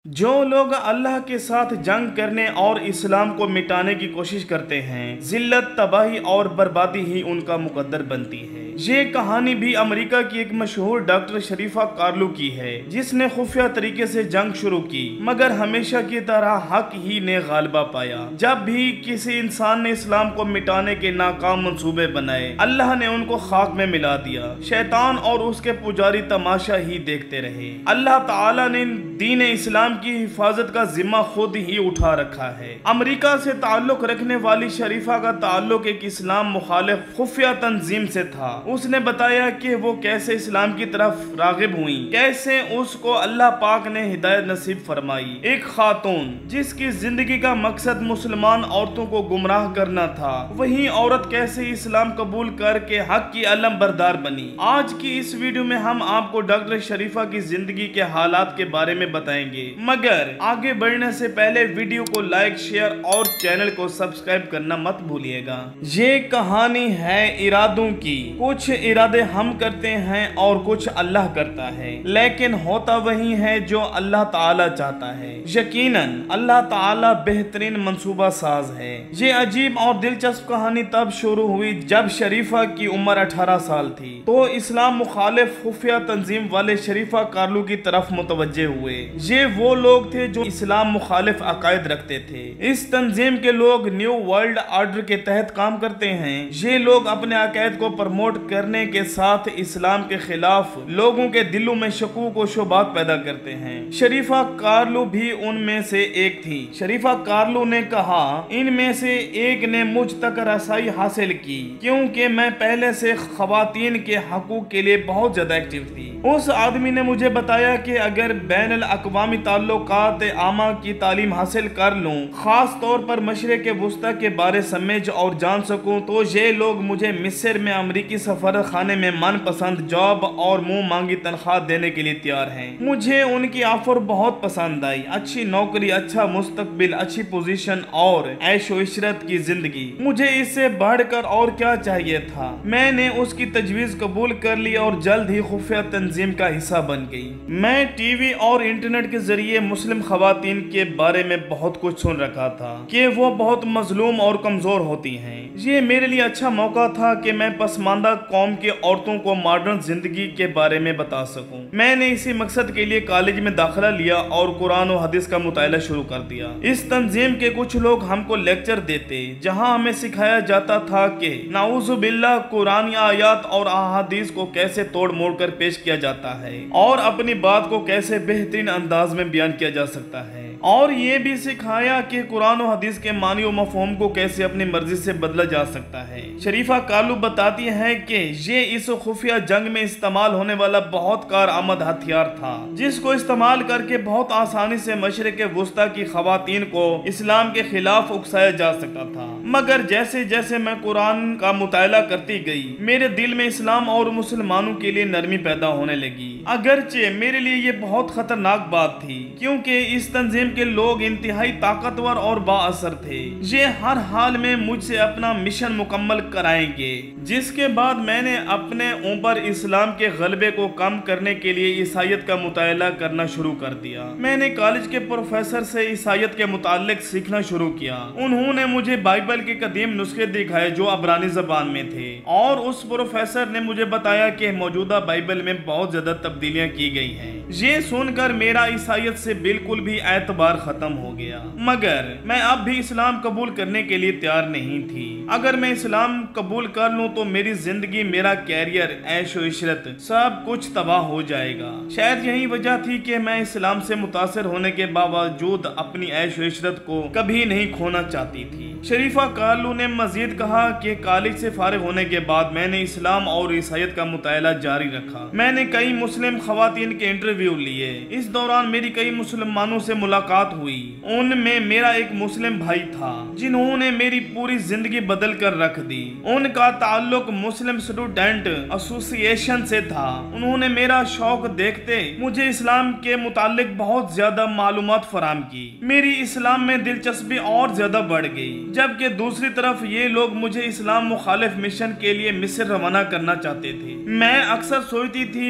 جو لوگ اللہ کے ساتھ جنگ کرنے اور اسلام کو مٹانے کی کوشش کرتے ہیں، ذلت، تباہی اور بربادی ہی ان کا مقدر بنتی ہے۔ یہ کہانی بھی امریکہ کی ایک مشہور ڈاکٹر شریفہ کارلو کی ہے، جس نے خفیہ طریقے سے جنگ شروع کی، مگر ہمیشہ کی طرح حق ہی نے غالبہ پایا۔ جب بھی کسی انسان نے اسلام کو مٹانے کے ناکام منصوبے بنائے، اللہ نے ان کو خاک میں ملا دیا۔ شیطان اور اس کے پجاری تماشا ہی دیکھتے رہے۔ اللہ تعالیٰ نے دین اسلام کی حفاظت کا ذمہ خود ہی اٹھا رکھا ہے۔ امریکہ سے تعلق رکھنے والی شریفہ کا تعلق ایک اسلام مخالف خفیہ تنظیم سے تھا۔ اس نے بتایا کہ وہ کیسے اسلام کی طرف راغب ہوئیں، کیسے اس کو اللہ پاک نے ہدایت نصیب فرمائی۔ ایک خاتون جس کی زندگی کا مقصد مسلمان عورتوں کو گمراہ کرنا تھا، وہی عورت کیسے اسلام قبول کر کے حق کی علم بردار بنی۔ آج کی اس ویڈیو میں ہم آپ کو ڈاکٹر شریفہ کی زندگی کے حالات کے بارے میں بتائیں گے، مگر آگے بڑھنے سے پہلے ویڈیو کو لائک، شیئر اور چینل کو سبسکرائب کرنا مت بھولیے گا۔ یہ کہانی ہے ارادوں کی۔ کچھ ارادے ہم کرتے ہیں اور کچھ اللہ کرتا ہے، لیکن ہوتا وہی ہے جو اللہ تعالی چاہتا ہے۔ یقیناً اللہ تعالی بہترین منصوبہ ساز ہے۔ یہ عجیب اور دلچسپ کہانی تب شروع ہوئی جب شریفہ کی عمر 18 سال تھی، تو اسلام مخالف خفیہ تنظیم والے شریفہ کارلو کی طرف متوجہ ہوئے۔ یہ وہ لوگ تھے جو اسلام مخالف عقائد رکھتے تھے۔ اس تنظیم کے لوگ نیو ورلڈ آرڈر کے تحت کام کرتے ہیں۔ یہ لوگ اپنے عقائد کو پروموٹ کرنے کے ساتھ اسلام کے خلاف لوگوں کے دلوں میں شکوک و شبہات پیدا کرتے ہیں۔ شریفہ کارلو بھی ان میں سے ایک تھی۔ شریفہ کارلو نے کہا، ان میں سے ایک نے مجھ تک رسائی حاصل کی کیونکہ میں پہلے سے خواتین کے حقوق کے لیے بہت زیادہ ایکٹیو تھی۔ اس آدمی نے مجھے بتایا کہ اگر بین الاقوامی تعلقات عامہ کی تعلیم حاصل کر لوں، خاص طور پر مشرق وسطیٰ کے بارے سمجھ اور جان سکوں، تو یہ لوگ مجھے مصر میں امریکی سفارت خانے میں من پسند جاب اور منہ مانگی تنخواہ دینے کے لیے تیار ہیں۔ مجھے ان کی آفر بہت پسند آئی۔ اچھی نوکری، اچھا مستقبل، اچھی پوزیشن اور عیش و عشرت کی زندگی۔ مجھے اس سے بڑھ کر اور کیا چاہیے تھا؟ میں نے اس کی تجویز قبول کر لی اور جلد ہی خفیہ تنظیم کا حصہ بن گئی۔ میں ٹی وی اور انٹرنیٹ کے ذریعے مسلم خواتین کے بارے میں بہت کچھ سن رکھا تھا کہ وہ بہت مظلوم اور کمزور ہوتی ہیں۔ یہ میرے لیے اچھا موقع تھا کہ میں پسماندہ قوم کی عورتوں کو ماڈرن زندگی کے بارے میں بتا سکوں۔ میں نے اسی مقصد کے لیے کالج میں داخلہ لیا اور قرآن و حدیث کا مطالعہ شروع کر دیا۔ اس تنظیم کے کچھ لوگ ہم کو لیکچر دیتے، جہاں ہمیں سکھایا جاتا تھا کہ نعوذ باللہ قرآنی آیات اور احادیث کو کیسے توڑ موڑ کر پیش کیا جاتا ہے اور اپنی بات کو کیسے بہترین انداز میں بیان کیا جا سکتا ہے، اور یہ بھی سکھایا کہ قرآن و حدیث کے معنی و مفہوم کو کیسے اپنی مرضی سے بدلا جا سکتا ہے۔ شریفہ کارلو بتاتی ہے کہ یہ اس خفیہ جنگ میں استعمال ہونے والا بہت کارآمد ہتھیار تھا، جس کو استعمال کر کے بہت آسانی سے مشرق وسطیٰ کی خواتین کو اسلام کے خلاف اکسایا جا سکتا تھا۔ مگر جیسے جیسے میں قرآن کا مطالعہ کرتی گئی، میرے دل میں اسلام اور مسلمانوں کے لیے نرمی پیدا ہونے لگی۔ اگرچہ میرے لیے یہ بہت خطرناک بات تھی، کیونکہ اس تنظیم کے لوگ انتہائی طاقتور اور با اثر تھے۔ یہ ہر حال میں مجھ سے اپنا مشن مکمل کرائیں گے، جس کے بعد میں نے اپنے اوپر اسلام کے غلبے کو کم کرنے کے لیے عیسائیت کا مطالعہ کرنا شروع کر دیا۔ میں نے کالج کے پروفیسر سے عیسائیت کے متعلق سیکھنا شروع کیا۔ انہوں نے مجھے بائبل کے قدیم نسخے دکھائے جو عبرانی زبان میں تھے، اور اس پروفیسر نے مجھے بتایا کہ موجودہ بائبل میں بہت زیادہ تبدیلیاں کی گئی ہیں۔ یہ سن کر میرا عیسائیت سے بالکل بھی اعتبار ختم ہو گیا، مگر میں اب بھی اسلام قبول کرنے کے لیے تیار نہیں تھی۔ اگر میں اسلام قبول کر لوں تو میری زندگی، میرا کیریئر، عیش و عشرت سب کچھ تباہ ہو جائے گا۔ شاید یہی وجہ تھی کہ میں اسلام سے متاثر ہونے کے باوجود اپنی عیش و عشرت کو کبھی نہیں کھونا چاہتی تھی۔ شریفہ کارلو نے مزید کہا کہ کالج سے فارغ ہونے کے بعد میں نے اسلام اور عیسائیت کا مطالعہ جاری رکھا۔ میں نے کئی مسلم خواتین کے انٹرویو لیے۔ اس دوران میری کئی مسلمانوں سے ملاقات ہوئی۔ ان میں میرا ایک مسلم بھائی تھا جنہوں نے میری پوری زندگی بدل کر رکھ دی۔ ان کا تعلق مسلم اسٹوڈنٹ ایسوسی ایشن سے تھا۔ انہوں نے میرا شوق دیکھتے مجھے اسلام کے متعلق بہت زیادہ معلومات فراہم کی۔ میری اسلام میں دلچسپی اور زیادہ بڑھ گئی، جبکہ دوسری طرف یہ لوگ مجھے اسلام مخالف مشن کے لیے مصر روانہ کرنا چاہتے تھے۔ میں اکثر سوچتی تھی